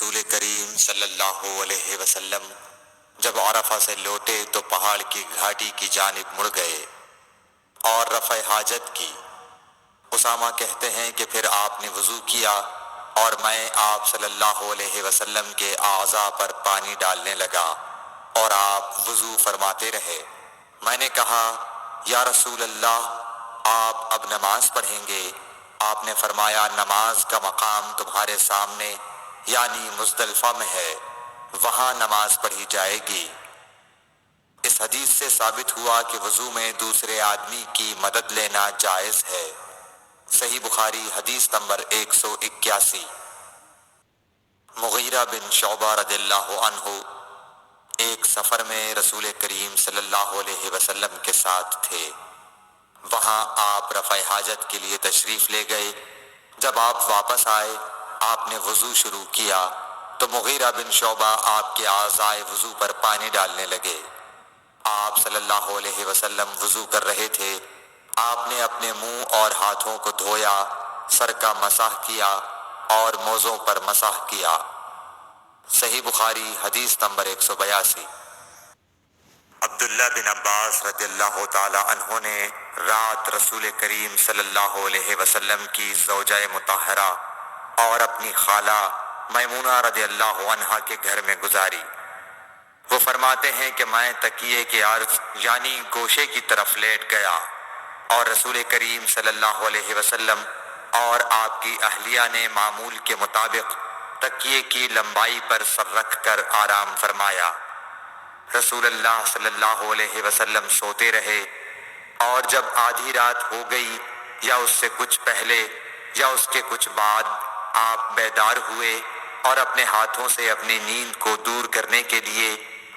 رسول کریم صلی اللہ علیہ وسلم جب عرفہ سے لوٹے تو پہاڑ کی گھاٹی کی جانب مڑ گئے اور رفع حاجت کی۔ اسامہ کہتے ہیں کہ پھر آپ نے وضو کیا اور میں آپ صلی اللہ علیہ وسلم کے اعضاء پر پانی ڈالنے لگا اور آپ وضو فرماتے رہے۔ میں نے کہا یا رسول اللہ، آپ اب نماز پڑھیں گے؟ آپ نے فرمایا نماز کا مقام تمہارے سامنے یعنی مزدلفہ میں ہے، وہاں نماز پڑھی جائے گی۔ اس حدیث سے ثابت ہوا کہ وضو میں دوسرے آدمی کی مدد لینا جائز ہے۔ صحیح بخاری حدیث نمبر 181۔ مغیرہ بن شعبہ رضی اللہ عنہ ایک سفر میں رسول کریم صلی اللہ علیہ وسلم کے ساتھ تھے۔ وہاں آپ رفع حاجت کے لیے تشریف لے گئے۔ جب آپ واپس آئے، آپ نے وضو شروع کیا تو مغیرہ بن شعبہ آپ کے اعضائے وضو پر پانی ڈالنے لگے۔ آپ صلی اللہ علیہ وسلم وضو کر رہے تھے۔ آپ نے اپنے منہ اور ہاتھوں کو دھویا، سر کا مسح کیا اور موزوں پر مسح کیا۔ صحیح بخاری حدیث نمبر 182۔ عبداللہ بن عباس رضی اللہ تعالی عنہ نے رات رسول کریم صلی اللہ علیہ وسلم کی زوجہ مطہرہ اور اپنی خالہ میمونہ رضی اللہ عنہا کے گھر میں گزاری۔ وہ فرماتے ہیں کہ میں تکیے کے عرض یعنی گوشے کی طرف لیٹ گیا اور رسول کریم صلی اللہ علیہ وسلم اور آپ کی اہلیہ نے معمول کے مطابق تکیے کی لمبائی پر سر رکھ کر آرام فرمایا۔ رسول اللہ صلی اللہ علیہ وسلم سوتے رہے اور جب آدھی رات ہو گئی یا اس سے کچھ پہلے یا اس کے کچھ بعد آپ بیدار ہوئے اور اپنے ہاتھوں سے اپنی نیند کو دور کرنے کے لیے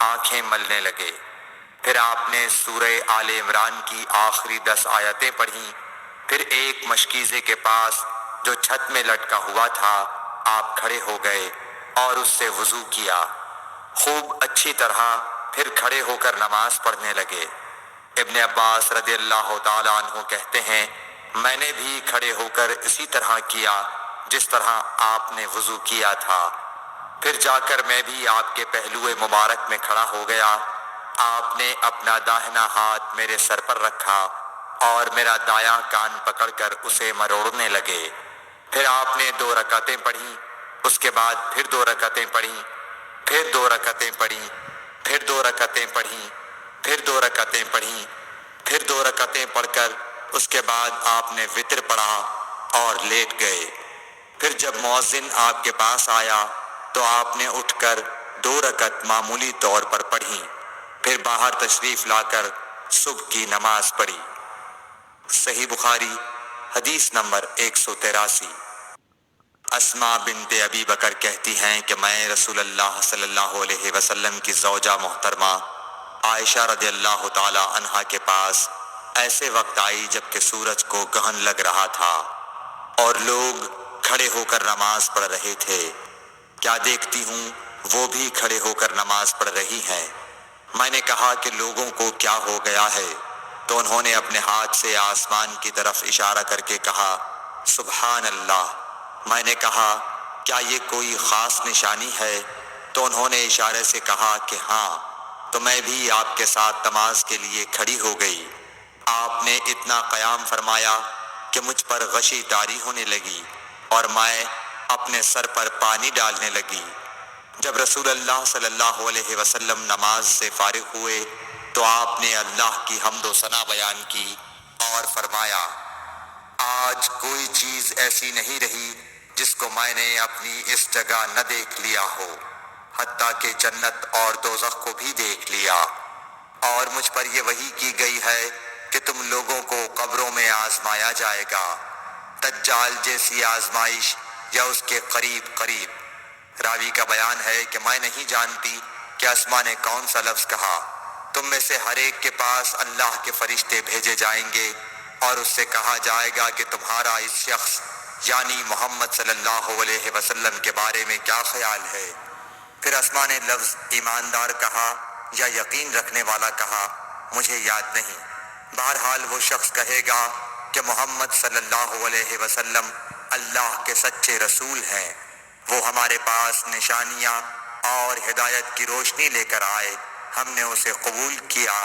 آنکھیں ملنے لگے۔ پھر آپ نے سورہ آل عمران کی آخری 10 آیتیں پڑھیں۔ پھر ایک مشکیزے کے پاس جو چھت میں لٹکا ہوا تھا آپ کھڑے ہو گئے اور اس سے وضو کیا، خوب اچھی طرح، پھر کھڑے ہو کر نماز پڑھنے لگے۔ ابن عباس رضی اللہ تعالی عنہ کہتے ہیں میں نے بھی کھڑے ہو کر اسی طرح کیا جس طرح آپ نے وضو کیا تھا۔ پھر جا کر میں بھی آپ کے پہلو مبارک میں کھڑا ہو گیا۔ آپ نے اپنا داہنا ہاتھ میرے سر پر رکھا اور میرا دایاں کان پکڑ کر اسے مروڑنے لگے۔ پھر آپ نے 2 رکعتیں پڑھیں، اس کے بعد پھر 2 رکعتیں پڑھیں، پھر 2 رکعتیں پڑھیں، پھر 2 رکعتیں پڑھیں، پھر 2 رکعتیں پڑھیں، پھر 2 رکعتیں پڑھ کر اس کے بعد آپ نے وتر پڑھا اور لیٹ گئے۔ پھر جب مؤذن آپ کے پاس آیا تو آپ نے اٹھ کر 2 رکعت معمولی طور پر پڑھیں، پھر باہر تشریف لا کر صبح کی نماز پڑھی۔ صحیح بخاری حدیث نمبر 183۔ اسماء بنت ابی بکر کہتی ہیں کہ میں رسول اللہ صلی اللہ علیہ وسلم کی زوجہ محترمہ عائشہ رضی اللہ تعالی عنہا کے پاس ایسے وقت آئی جب کہ سورج کو گہن لگ رہا تھا اور لوگ کھڑے ہو کر نماز پڑھ رہے تھے۔ کیا دیکھتی ہوں وہ بھی کھڑے ہو کر نماز پڑھ رہی ہیں۔ میں نے کہا کہ لوگوں کو کیا ہو گیا ہے، تو انہوں نے اپنے ہاتھ سے آسمان کی طرف اشارہ کر کے کہا سبحان اللہ۔ میں نے کہا کیا یہ کوئی خاص نشانی ہے؟ تو انہوں نے اشارے سے کہا کہ ہاں، تو میں بھی آپ کے ساتھ نماز کے لیے کھڑی ہو گئی۔ آپ نے اتنا قیام فرمایا کہ مجھ پر غشی طاری ہونے لگی اور میں اپنے سر پر پانی ڈالنے لگی۔ جب رسول اللہ صلی اللہ علیہ وسلم نماز سے فارغ ہوئے تو آپ نے اللہ کی حمد و ثنا بیان کی اور فرمایا آج کوئی چیز ایسی نہیں رہی جس کو میں نے اپنی اس جگہ نہ دیکھ لیا ہو، حتیٰ کہ جنت اور دوزخ کو بھی دیکھ لیا، اور مجھ پر یہ وحی کی گئی ہے کہ تم لوگوں کو قبروں میں آزمایا جائے گا، دجال جیسی آزمائش یا اس کے قریب قریب۔ راوی کا بیان ہے کہ میں نہیں جانتی کہ اسماء نے کون سا لفظ کہا۔ تم میں سے ہر ایک کے پاس اللہ کے فرشتے بھیجے جائیں گے اور اس سے کہا جائے گا کہ تمہارا اس شخص یعنی محمد صلی اللہ علیہ وسلم کے بارے میں کیا خیال ہے؟ پھر اسماء نے لفظ ایماندار کہا یا یقین رکھنے والا کہا، مجھے یاد نہیں۔ بہرحال وہ شخص کہے گا کہ محمد صلی اللہ علیہ وسلم اللہ کے سچے رسول ہیں۔ وہ ہمارے پاس نشانیاں اور ہدایت کی روشنی لے کر آئے، ہم نے اسے قبول کیا،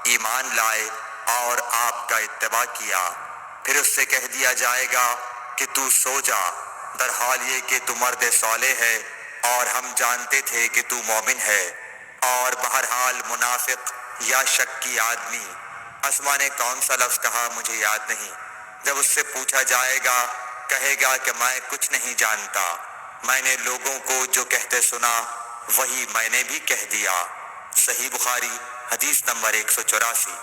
ایمان لائے اور آپ کا اتباع کیا۔ پھر اس سے کہہ دیا جائے گا کہ تو سو جا، در حال یہ کہ تو مرد صالح ہے اور ہم جانتے تھے کہ تو مومن ہے۔ اور بہرحال منافق یا شکی آدمی، اسما نے کون سا لفظ کہا مجھے یاد نہیں، جب اس سے پوچھا جائے گا کہے گا کہ میں کچھ نہیں جانتا، میں نے لوگوں کو جو کہتے سنا وہی میں نے بھی کہہ دیا۔ صحیح بخاری حدیث نمبر 184۔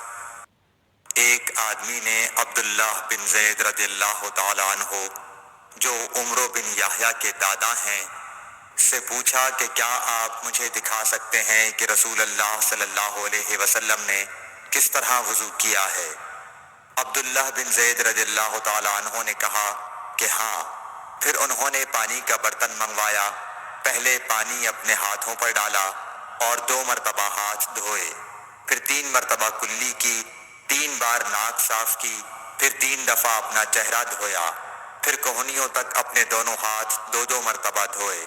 ایک آدمی نے عبداللہ بن زید رضی اللہ تعالی عنہ جو عمرو بن یحییٰ کے دادا ہیں سے پوچھا کہ کیا آپ مجھے دکھا سکتے ہیں کہ رسول اللہ صلی اللہ علیہ وسلم نے کس طرح وضو کیا ہے؟ عبداللہ بن زید رضی اللہ تعالی عنہ نے کہا کہ ہاں۔ پھر انہوں نے پانی کا برتن منگوایا، پہلے پانی اپنے ہاتھوں پر ڈالا اور 2 مرتبہ ہاتھ دھوئے، پھر 3 مرتبہ کلی کی، 3 بار ناک صاف کی، پھر 3 دفعہ اپنا چہرہ دھویا، پھر کوہنیوں تک اپنے دونوں ہاتھ 2 مرتبہ دھوئے،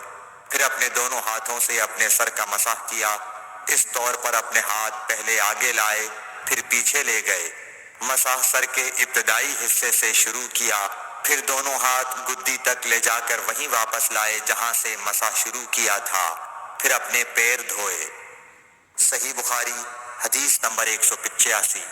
پھر اپنے دونوں ہاتھوں سے اپنے سر کا مسح کیا، اس طور پر اپنے ہاتھ پہلے آگے لائے پھر پیچھے لے گئے، مسح سر کے ابتدائی حصے سے شروع کیا، پھر دونوں ہاتھ گدی تک لے جا کر وہیں واپس لائے جہاں سے مسح شروع کیا تھا، پھر اپنے پیر دھوئے۔ صحیح بخاری حدیث نمبر 185۔